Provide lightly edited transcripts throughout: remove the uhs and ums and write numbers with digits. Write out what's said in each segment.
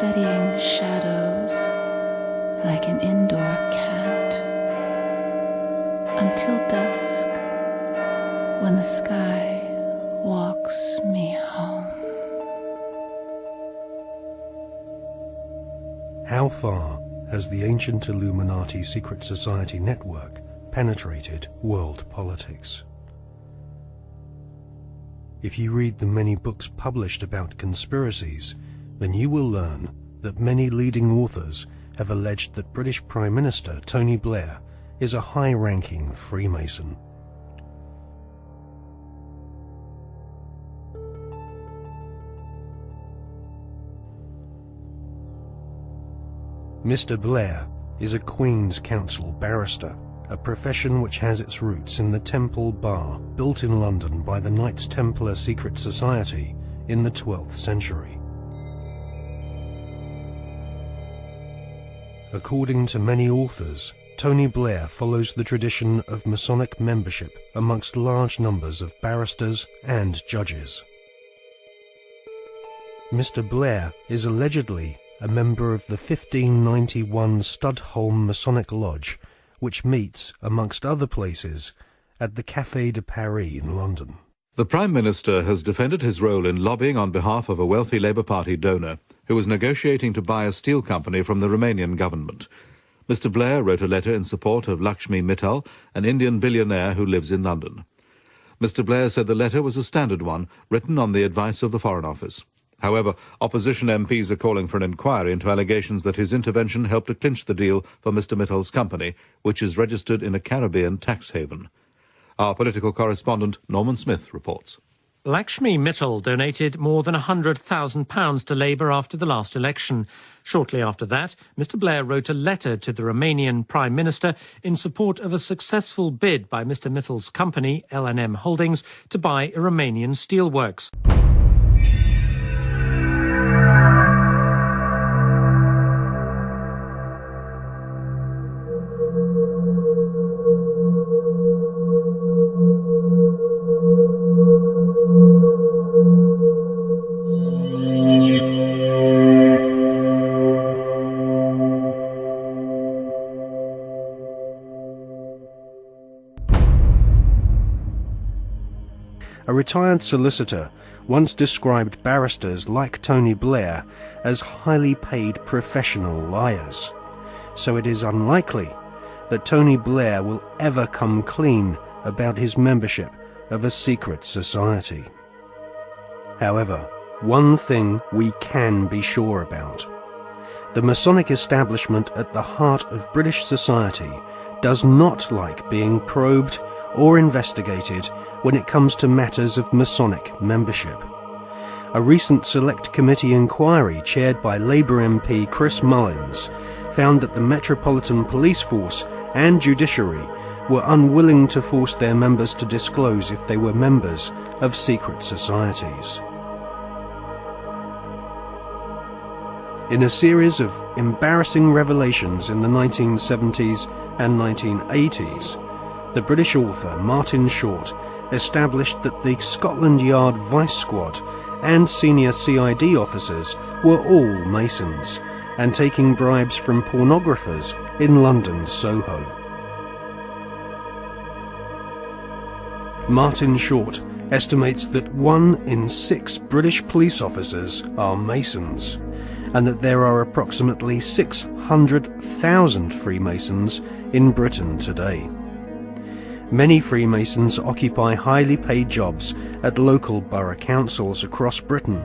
studying shadows like an indoor cat until dusk, when the sky walks me home. How far has the ancient Illuminati secret society network penetrated world politics? If you read the many books published about conspiracies, then you will learn that many leading authors have alleged that British Prime Minister Tony Blair is a high-ranking Freemason. Mr. Blair is a Queen's Counsel barrister, a profession which has its roots in the Temple Bar, built in London by the Knights Templar secret society in the 12th century. According to many authors, Tony Blair follows the tradition of Masonic membership amongst large numbers of barristers and judges. Mr. Blair is allegedly a member of the 1591 Studholme Masonic Lodge, which meets, amongst other places, at the Café de Paris in London. The Prime Minister has defended his role in lobbying on behalf of a wealthy Labour Party donor who was negotiating to buy a steel company from the Romanian government. Mr. Blair wrote a letter in support of Lakshmi Mittal, an Indian billionaire who lives in London. Mr. Blair said the letter was a standard one, written on the advice of the Foreign Office. However, opposition MPs are calling for an inquiry into allegations that his intervention helped to clinch the deal for Mr. Mittal's company, which is registered in a Caribbean tax haven. Our political correspondent, Norman Smith, reports. Lakshmi Mittal donated more than £100,000 to Labour after the last election. Shortly after that, Mr. Blair wrote a letter to the Romanian Prime Minister in support of a successful bid by Mr. Mittal's company, L&M Holdings, to buy a Romanian steelworks. A retired solicitor once described barristers like Tony Blair as highly paid professional liars. So it is unlikely that Tony Blair will ever come clean about his membership of a secret society. However, one thing we can be sure about. The Masonic establishment at the heart of British society does not like being probed or investigated when it comes to matters of Masonic membership. A recent Select Committee inquiry chaired by Labour MP Chris Mullins found that the Metropolitan Police Force and Judiciary were unwilling to force their members to disclose if they were members of secret societies. In a series of embarrassing revelations in the 1970s and 1980s, the British author Martin Short established that the Scotland Yard Vice Squad and senior CID officers were all Masons and taking bribes from pornographers in London's Soho. Martin Short estimates that 1 in 6 British police officers are Masons, and that there are approximately 600,000 Freemasons in Britain today. Many Freemasons occupy highly paid jobs at local borough councils across Britain,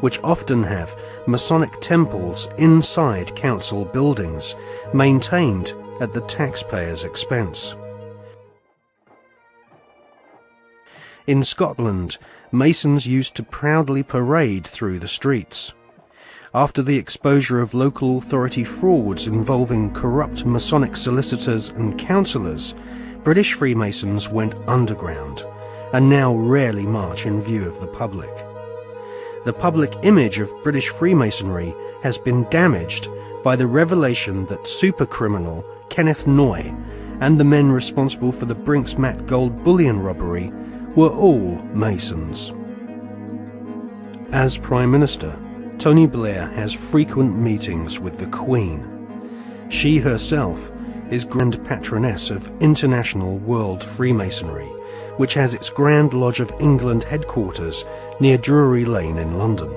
which often have Masonic temples inside council buildings, maintained at the taxpayer's expense. In Scotland, Masons used to proudly parade through the streets. After the exposure of local authority frauds involving corrupt Masonic solicitors and councillors, British Freemasons went underground and now rarely march in view of the public. The public image of British Freemasonry has been damaged by the revelation that supercriminal Kenneth Noye and the men responsible for the Brinks-Mat gold bullion robbery were all Masons. As Prime Minister, Tony Blair has frequent meetings with the Queen. She herself is Grand Patroness of International World Freemasonry, which has its Grand Lodge of England headquarters near Drury Lane in London.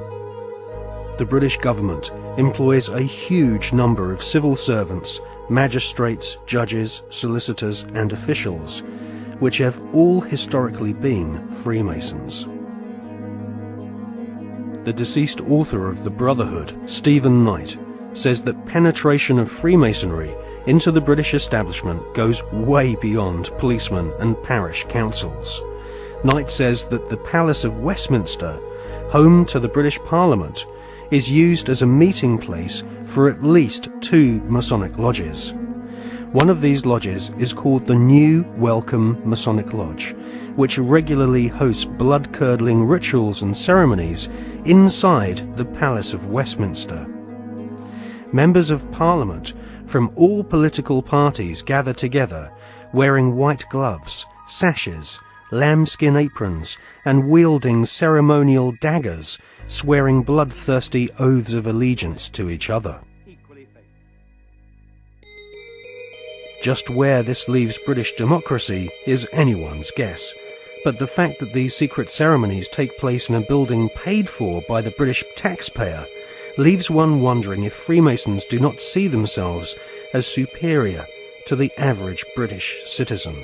The British government employs a huge number of civil servants, magistrates, judges, solicitors and officials, which have all historically been Freemasons. The deceased author of The Brotherhood, Stephen Knight, says that penetration of Freemasonry into the British establishment goes way beyond policemen and parish councils. Knight says that the Palace of Westminster, home to the British Parliament, is used as a meeting place for at least 2 Masonic lodges. One of these lodges is called the New Welcome Masonic Lodge, which regularly hosts blood-curdling rituals and ceremonies inside the Palace of Westminster. Members of Parliament from all political parties gather together, wearing white gloves, sashes, lambskin aprons, and wielding ceremonial daggers, swearing bloodthirsty oaths of allegiance to each other. Just where this leaves British democracy is anyone's guess, but the fact that these secret ceremonies take place in a building paid for by the British taxpayer leaves one wondering if Freemasons do not see themselves as superior to the average British citizen.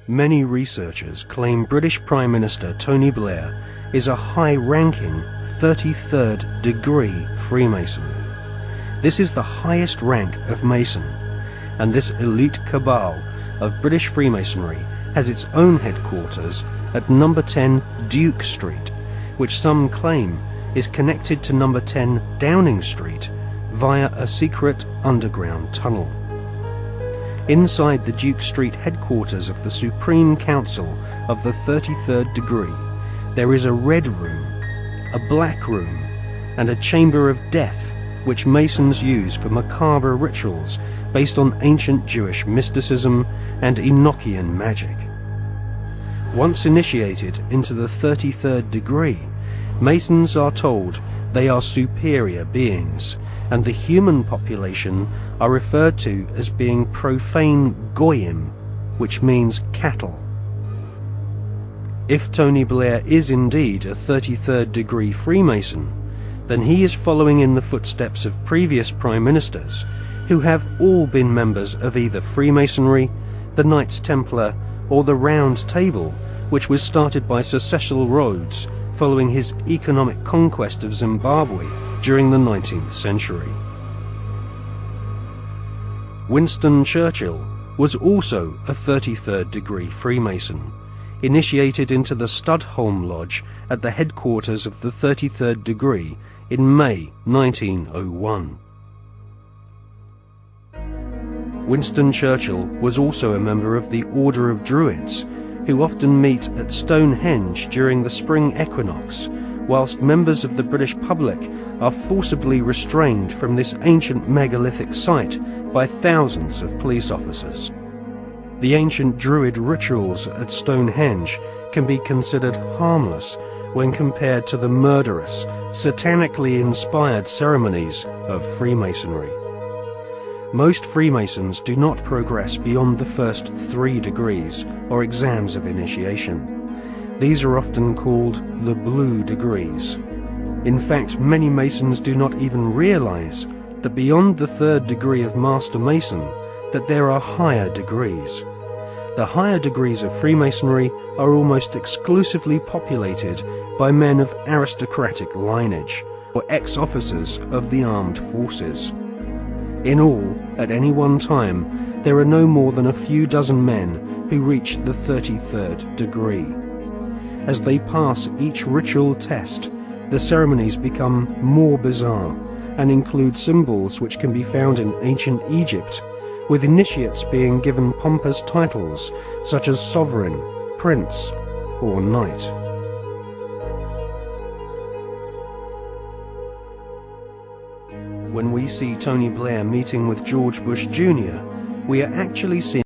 Many researchers claim British Prime Minister Tony Blair is a high-ranking 33rd degree Freemason. This is the highest rank of Mason, and this elite cabal of British Freemasonry has its own headquarters at number 10 Duke Street, which some claim is connected to number 10 Downing Street via a secret underground tunnel. Inside the Duke Street headquarters of the Supreme Council of the 33rd degree, there is a red room, a black room, and a chamber of death, which Masons use for macabre rituals based on ancient Jewish mysticism and Enochian magic. Once initiated into the 33rd degree, Masons are told they are superior beings, and the human population are referred to as being profane goyim, which means cattle. If Tony Blair is indeed a 33rd degree Freemason, then he is following in the footsteps of previous Prime Ministers, who have all been members of either Freemasonry, the Knights Templar, or the Round Table, which was started by Sir Cecil Rhodes following his economic conquest of Zimbabwe during the 19th century. Winston Churchill was also a 33rd degree Freemason, initiated into the Studholme Lodge at the headquarters of the 33rd degree in May 1901. Winston Churchill was also a member of the Order of Druids, who often meet at Stonehenge during the spring equinox, whilst members of the British public are forcibly restrained from this ancient megalithic site by thousands of police officers. The ancient Druid rituals at Stonehenge can be considered harmless when compared to the murderous, satanically inspired ceremonies of Freemasonry. Most Freemasons do not progress beyond the first 3 degrees or exams of initiation. These are often called the blue degrees. In fact, many Masons do not even realize that beyond the 3rd degree of Master Mason, that there are higher degrees. The higher degrees of Freemasonry are almost exclusively populated by men of aristocratic lineage, or ex-officers of the armed forces. In all, at any one time, there are no more than a few dozen men who reach the 33rd degree. As they pass each ritual test, the ceremonies become more bizarre and include symbols which can be found in ancient Egypt, with initiates being given pompous titles such as sovereign, prince, or knight. When we see Tony Blair meeting with George Bush Jr., we are actually seeing